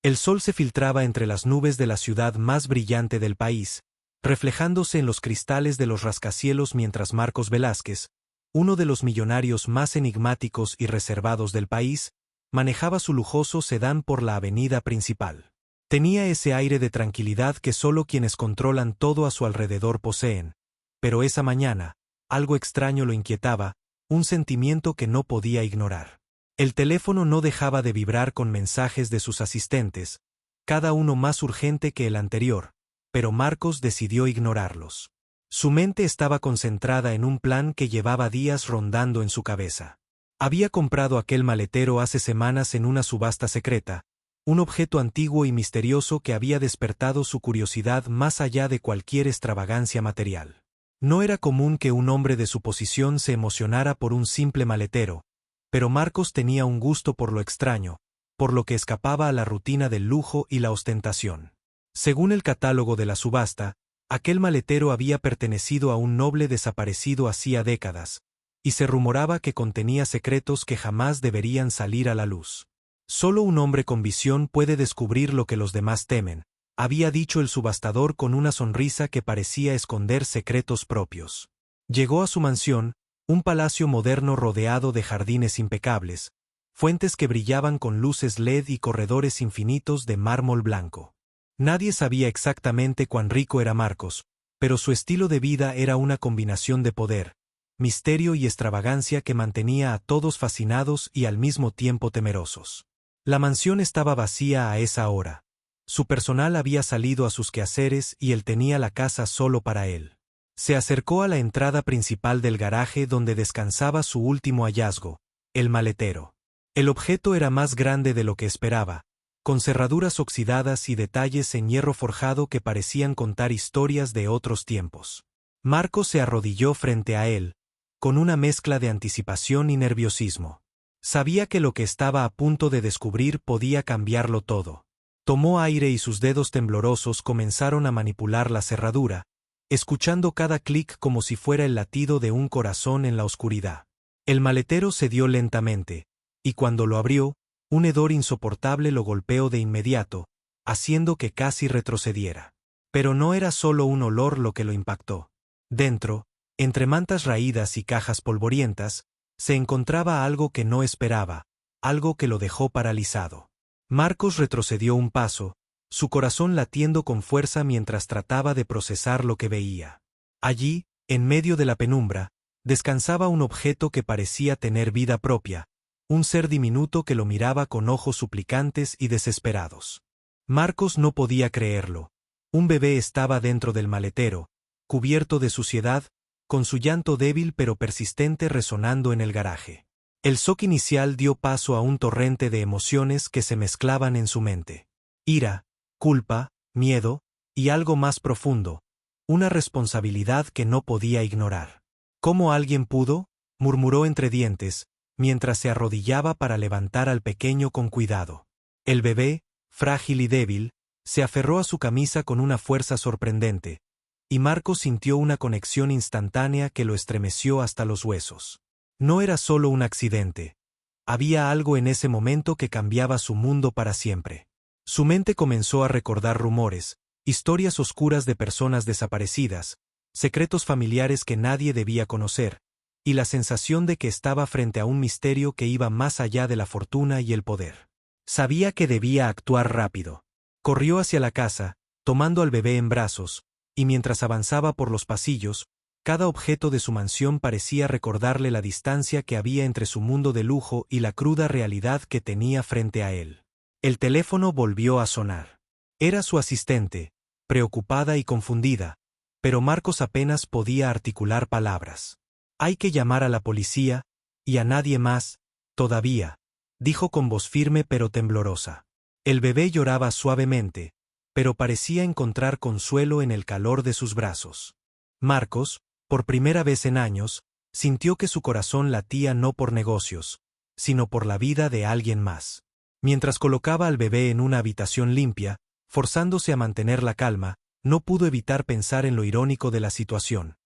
El sol se filtraba entre las nubes de la ciudad más brillante del país, reflejándose en los cristales de los rascacielos mientras Marcos Velázquez, uno de los millonarios más enigmáticos y reservados del país, manejaba su lujoso sedán por la avenida principal. Tenía ese aire de tranquilidad que solo quienes controlan todo a su alrededor poseen, pero esa mañana, algo extraño lo inquietaba, un sentimiento que no podía ignorar. El teléfono no dejaba de vibrar con mensajes de sus asistentes, cada uno más urgente que el anterior, pero Marcos decidió ignorarlos. Su mente estaba concentrada en un plan que llevaba días rondando en su cabeza. Había comprado aquel maletero hace semanas en una subasta secreta, un objeto antiguo y misterioso que había despertado su curiosidad más allá de cualquier extravagancia material. No era común que un hombre de su posición se emocionara por un simple maletero, pero Marcos tenía un gusto por lo extraño, por lo que escapaba a la rutina del lujo y la ostentación. Según el catálogo de la subasta, aquel maletero había pertenecido a un noble desaparecido hacía décadas, y se rumoraba que contenía secretos que jamás deberían salir a la luz. Solo un hombre con visión puede descubrir lo que los demás temen, había dicho el subastador con una sonrisa que parecía esconder secretos propios. Llegó a su mansión, un palacio moderno rodeado de jardines impecables, fuentes que brillaban con luces LED y corredores infinitos de mármol blanco. Nadie sabía exactamente cuán rico era Marcos, pero su estilo de vida era una combinación de poder, misterio y extravagancia que mantenía a todos fascinados y al mismo tiempo temerosos. La mansión estaba vacía a esa hora. Su personal había salido a sus quehaceres y él tenía la casa solo para él. Se acercó a la entrada principal del garaje donde descansaba su último hallazgo, el maletero. El objeto era más grande de lo que esperaba, con cerraduras oxidadas y detalles en hierro forjado que parecían contar historias de otros tiempos. Marcos se arrodilló frente a él, con una mezcla de anticipación y nerviosismo. Sabía que lo que estaba a punto de descubrir podía cambiarlo todo. Tomó aire y sus dedos temblorosos comenzaron a manipular la cerradura, escuchando cada clic como si fuera el latido de un corazón en la oscuridad. El maletero cedió lentamente, y cuando lo abrió, un hedor insoportable lo golpeó de inmediato, haciendo que casi retrocediera. Pero no era solo un olor lo que lo impactó. Dentro, entre mantas raídas y cajas polvorientas, se encontraba algo que no esperaba, algo que lo dejó paralizado. Marcos retrocedió un paso, su corazón latiendo con fuerza mientras trataba de procesar lo que veía. Allí, en medio de la penumbra, descansaba un objeto que parecía tener vida propia, un ser diminuto que lo miraba con ojos suplicantes y desesperados. Marcos no podía creerlo. Un bebé estaba dentro del maletero, cubierto de suciedad, con su llanto débil pero persistente resonando en el garaje. El shock inicial dio paso a un torrente de emociones que se mezclaban en su mente. Ira, culpa, miedo, y algo más profundo, una responsabilidad que no podía ignorar. ¿Cómo alguien pudo?, murmuró entre dientes, mientras se arrodillaba para levantar al pequeño con cuidado. El bebé, frágil y débil, se aferró a su camisa con una fuerza sorprendente, y Marcos sintió una conexión instantánea que lo estremeció hasta los huesos. No era solo un accidente. Había algo en ese momento que cambiaba su mundo para siempre. Su mente comenzó a recordar rumores, historias oscuras de personas desaparecidas, secretos familiares que nadie debía conocer, y la sensación de que estaba frente a un misterio que iba más allá de la fortuna y el poder. Sabía que debía actuar rápido. Corrió hacia la casa, tomando al bebé en brazos, y mientras avanzaba por los pasillos, cada objeto de su mansión parecía recordarle la distancia que había entre su mundo de lujo y la cruda realidad que tenía frente a él. El teléfono volvió a sonar. Era su asistente, preocupada y confundida, pero Marcos apenas podía articular palabras. «Hay que llamar a la policía, y a nadie más, todavía», dijo con voz firme pero temblorosa. El bebé lloraba suavemente, pero parecía encontrar consuelo en el calor de sus brazos. Marcos, por primera vez en años, sintió que su corazón latía no por negocios, sino por la vida de alguien más. Mientras colocaba al bebé en una habitación limpia, forzándose a mantener la calma, no pudo evitar pensar en lo irónico de la situación.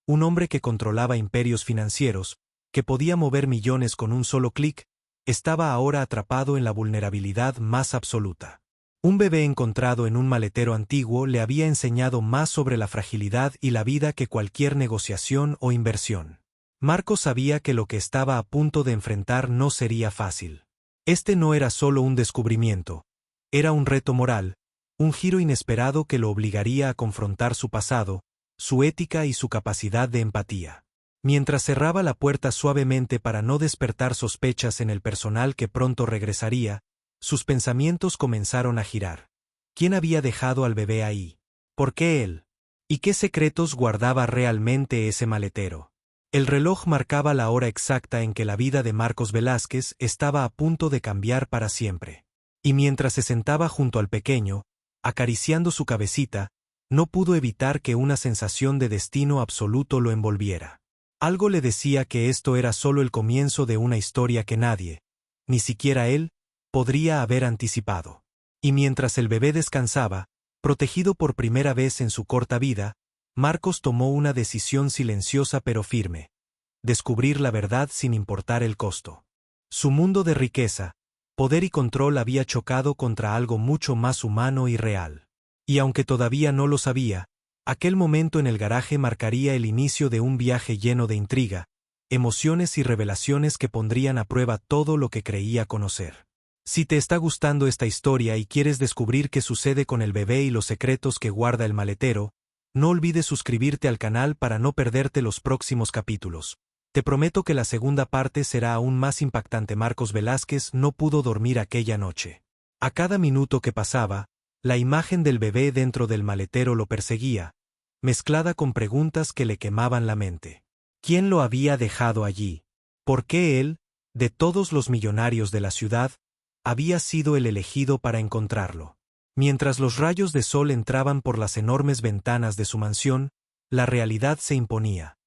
Un hombre que controlaba imperios financieros, que podía mover millones con un solo clic, estaba ahora atrapado en la vulnerabilidad más absoluta. Un bebé encontrado en un maletero antiguo le había enseñado más sobre la fragilidad y la vida que cualquier negociación o inversión. Marcos sabía que lo que estaba a punto de enfrentar no sería fácil. Este no era solo un descubrimiento, era un reto moral, un giro inesperado que lo obligaría a confrontar su pasado, su ética y su capacidad de empatía. Mientras cerraba la puerta suavemente para no despertar sospechas en el personal que pronto regresaría, sus pensamientos comenzaron a girar. ¿Quién había dejado al bebé ahí? ¿Por qué él? ¿Y qué secretos guardaba realmente ese maletero? El reloj marcaba la hora exacta en que la vida de Marcos Velázquez estaba a punto de cambiar para siempre. Y mientras se sentaba junto al pequeño, acariciando su cabecita, no pudo evitar que una sensación de destino absoluto lo envolviera. Algo le decía que esto era solo el comienzo de una historia que nadie, ni siquiera él, podría haber anticipado. Y mientras el bebé descansaba, protegido por primera vez en su corta vida, Marcos tomó una decisión silenciosa pero firme: descubrir la verdad sin importar el costo. Su mundo de riqueza, poder y control había chocado contra algo mucho más humano y real. Y aunque todavía no lo sabía, aquel momento en el garaje marcaría el inicio de un viaje lleno de intriga, emociones y revelaciones que pondrían a prueba todo lo que creía conocer. Si te está gustando esta historia y quieres descubrir qué sucede con el bebé y los secretos que guarda el maletero, no olvides suscribirte al canal para no perderte los próximos capítulos. Te prometo que la segunda parte será aún más impactante. Marcos Velázquez no pudo dormir aquella noche. A cada minuto que pasaba, la imagen del bebé dentro del maletero lo perseguía, mezclada con preguntas que le quemaban la mente. ¿Quién lo había dejado allí? ¿Por qué él, de todos los millonarios de la ciudad, había sido el elegido para encontrarlo? Mientras los rayos de sol entraban por las enormes ventanas de su mansión, la realidad se imponía.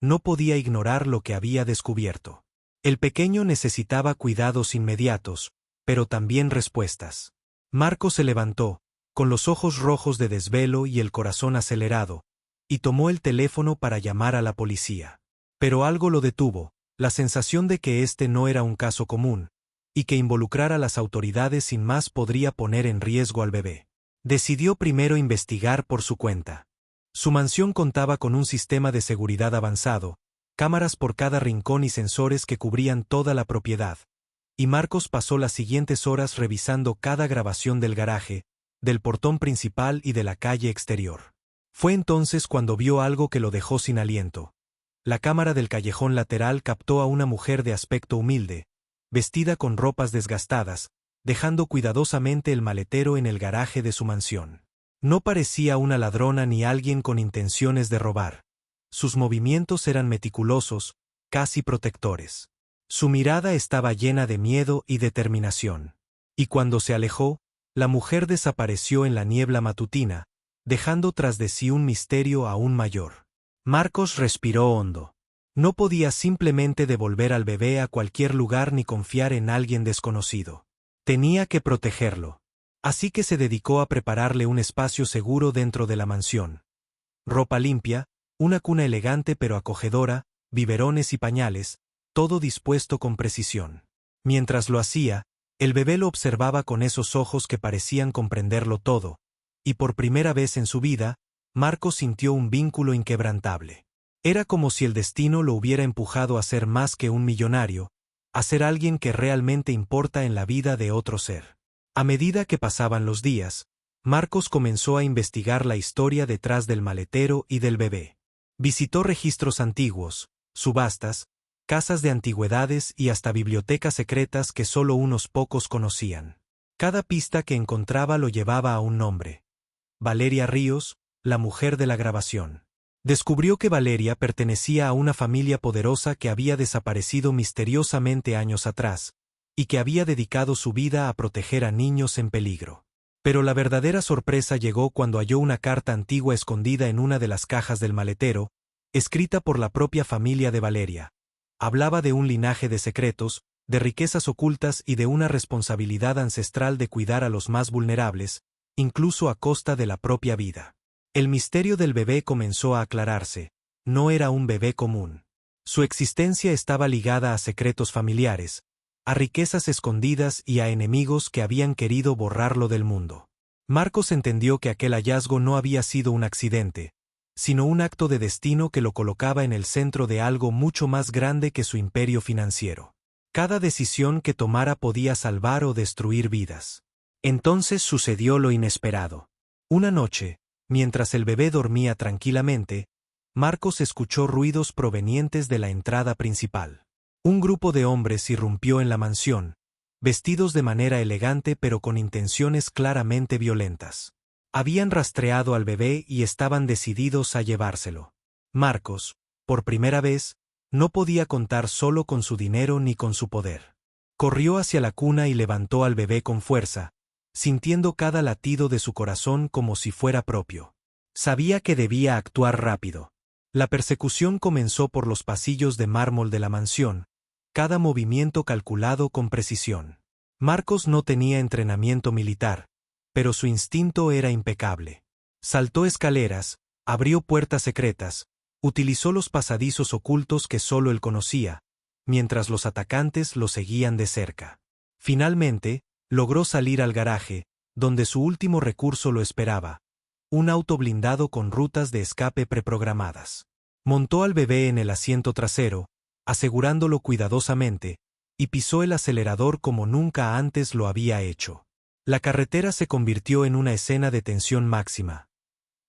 No podía ignorar lo que había descubierto. El pequeño necesitaba cuidados inmediatos, pero también respuestas. Marcos se levantó, con los ojos rojos de desvelo y el corazón acelerado, y tomó el teléfono para llamar a la policía. Pero algo lo detuvo, la sensación de que este no era un caso común, y que involucrar a las autoridades sin más podría poner en riesgo al bebé. Decidió primero investigar por su cuenta. Su mansión contaba con un sistema de seguridad avanzado, cámaras por cada rincón y sensores que cubrían toda la propiedad, y Marcos pasó las siguientes horas revisando cada grabación del garaje, del portón principal y de la calle exterior. Fue entonces cuando vio algo que lo dejó sin aliento. La cámara del callejón lateral captó a una mujer de aspecto humilde, vestida con ropas desgastadas, dejando cuidadosamente el maletero en el garaje de su mansión. No parecía una ladrona ni alguien con intenciones de robar. Sus movimientos eran meticulosos, casi protectores. Su mirada estaba llena de miedo y determinación. Y cuando se alejó, la mujer desapareció en la niebla matutina, dejando tras de sí un misterio aún mayor. Marcos respiró hondo. No podía simplemente devolver al bebé a cualquier lugar ni confiar en alguien desconocido. Tenía que protegerlo. Así que se dedicó a prepararle un espacio seguro dentro de la mansión. Ropa limpia, una cuna elegante pero acogedora, biberones y pañales, todo dispuesto con precisión. Mientras lo hacía, el bebé lo observaba con esos ojos que parecían comprenderlo todo, y por primera vez en su vida, Marcos sintió un vínculo inquebrantable. Era como si el destino lo hubiera empujado a ser más que un millonario, a ser alguien que realmente importa en la vida de otro ser. A medida que pasaban los días, Marcos comenzó a investigar la historia detrás del maletero y del bebé. Visitó registros antiguos, subastas, casas de antigüedades y hasta bibliotecas secretas que solo unos pocos conocían. Cada pista que encontraba lo llevaba a un nombre: Valeria Ríos, la mujer de la grabación. Descubrió que Valeria pertenecía a una familia poderosa que había desaparecido misteriosamente años atrás, y que había dedicado su vida a proteger a niños en peligro. Pero la verdadera sorpresa llegó cuando halló una carta antigua escondida en una de las cajas del maletero, escrita por la propia familia de Valeria. Hablaba de un linaje de secretos, de riquezas ocultas y de una responsabilidad ancestral de cuidar a los más vulnerables, incluso a costa de la propia vida. El misterio del bebé comenzó a aclararse. No era un bebé común. Su existencia estaba ligada a secretos familiares, a riquezas escondidas y a enemigos que habían querido borrarlo del mundo. Marcos entendió que aquel hallazgo no había sido un accidente, sino un acto de destino que lo colocaba en el centro de algo mucho más grande que su imperio financiero. Cada decisión que tomara podía salvar o destruir vidas. Entonces sucedió lo inesperado. Una noche, mientras el bebé dormía tranquilamente, Marcos escuchó ruidos provenientes de la entrada principal. Un grupo de hombres irrumpió en la mansión, vestidos de manera elegante pero con intenciones claramente violentas. Habían rastreado al bebé y estaban decididos a llevárselo. Marcos, por primera vez, no podía contar solo con su dinero ni con su poder. Corrió hacia la cuna y levantó al bebé con fuerza, sintiendo cada latido de su corazón como si fuera propio. Sabía que debía actuar rápido. La persecución comenzó por los pasillos de mármol de la mansión, cada movimiento calculado con precisión. Marcos no tenía entrenamiento militar, pero su instinto era impecable. Saltó escaleras, abrió puertas secretas, utilizó los pasadizos ocultos que solo él conocía, mientras los atacantes lo seguían de cerca. Finalmente, logró salir al garaje, donde su último recurso lo esperaba, un auto blindado con rutas de escape preprogramadas. Montó al bebé en el asiento trasero, asegurándolo cuidadosamente, y pisó el acelerador como nunca antes lo había hecho. La carretera se convirtió en una escena de tensión máxima.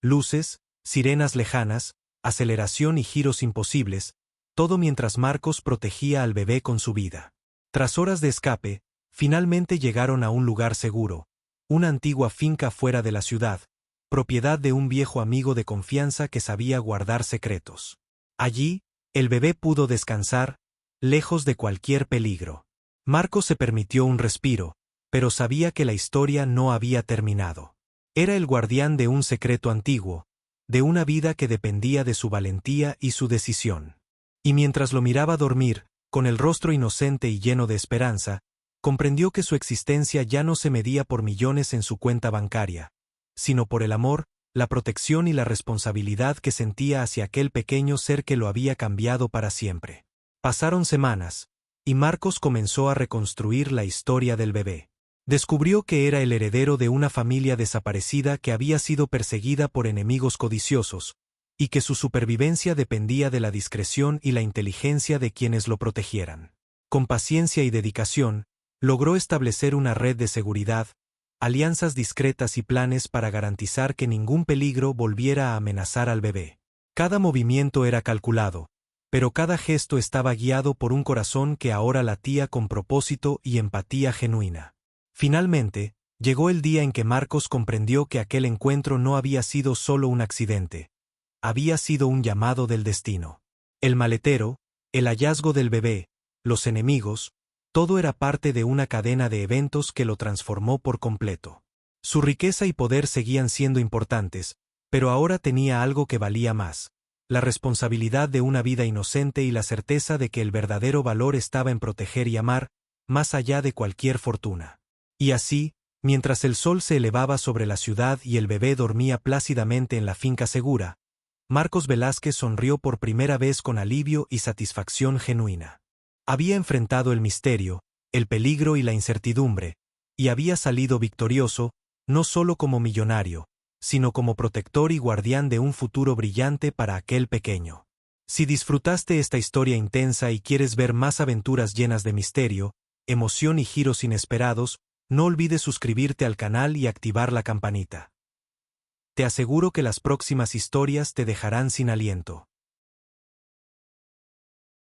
Luces, sirenas lejanas, aceleración y giros imposibles, todo mientras Marcos protegía al bebé con su vida. Tras horas de escape, finalmente llegaron a un lugar seguro, una antigua finca fuera de la ciudad, propiedad de un viejo amigo de confianza que sabía guardar secretos. Allí, el bebé pudo descansar, lejos de cualquier peligro. Marcos se permitió un respiro, pero sabía que la historia no había terminado. Era el guardián de un secreto antiguo, de una vida que dependía de su valentía y su decisión. Y mientras lo miraba dormir, con el rostro inocente y lleno de esperanza, comprendió que su existencia ya no se medía por millones en su cuenta bancaria, sino por el amor, la protección y la responsabilidad que sentía hacia aquel pequeño ser que lo había cambiado para siempre. Pasaron semanas, y Marcos comenzó a reconstruir la historia del bebé. Descubrió que era el heredero de una familia desaparecida que había sido perseguida por enemigos codiciosos, y que su supervivencia dependía de la discreción y la inteligencia de quienes lo protegieran. Con paciencia y dedicación, logró establecer una red de seguridad, alianzas discretas y planes para garantizar que ningún peligro volviera a amenazar al bebé. Cada movimiento era calculado, pero cada gesto estaba guiado por un corazón que ahora latía con propósito y empatía genuina. Finalmente, llegó el día en que Marcos comprendió que aquel encuentro no había sido solo un accidente, había sido un llamado del destino. El maletero, el hallazgo del bebé, los enemigos, todo era parte de una cadena de eventos que lo transformó por completo. Su riqueza y poder seguían siendo importantes, pero ahora tenía algo que valía más: la responsabilidad de una vida inocente y la certeza de que el verdadero valor estaba en proteger y amar, más allá de cualquier fortuna. Y así, mientras el sol se elevaba sobre la ciudad y el bebé dormía plácidamente en la finca segura, Marcos Velázquez sonrió por primera vez con alivio y satisfacción genuina. Había enfrentado el misterio, el peligro y la incertidumbre, y había salido victorioso, no solo como millonario, sino como protector y guardián de un futuro brillante para aquel pequeño. Si disfrutaste esta historia intensa y quieres ver más aventuras llenas de misterio, emoción y giros inesperados, no olvides suscribirte al canal y activar la campanita. Te aseguro que las próximas historias te dejarán sin aliento.